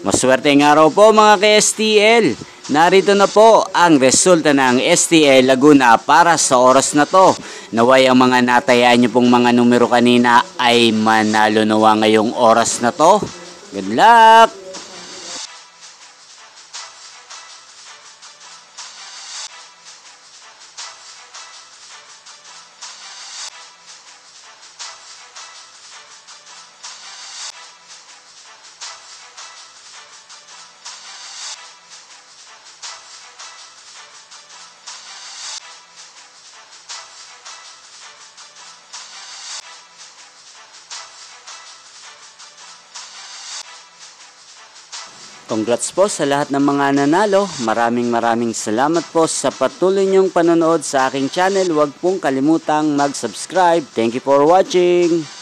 Maswerteng araw po mga ka-STL. Narito na po ang resulta ng STL Laguna para sa oras na to. Naway ang mga natayaan nyo pong mga numero kanina ay manalo nawa ngayong oras na to. Good luck! Congrats po sa lahat ng mga nanalo. Maraming salamat po sa patuloy niyong panonood sa aking channel. Huwag pong kalimutang mag-subscribe. Thank you for watching.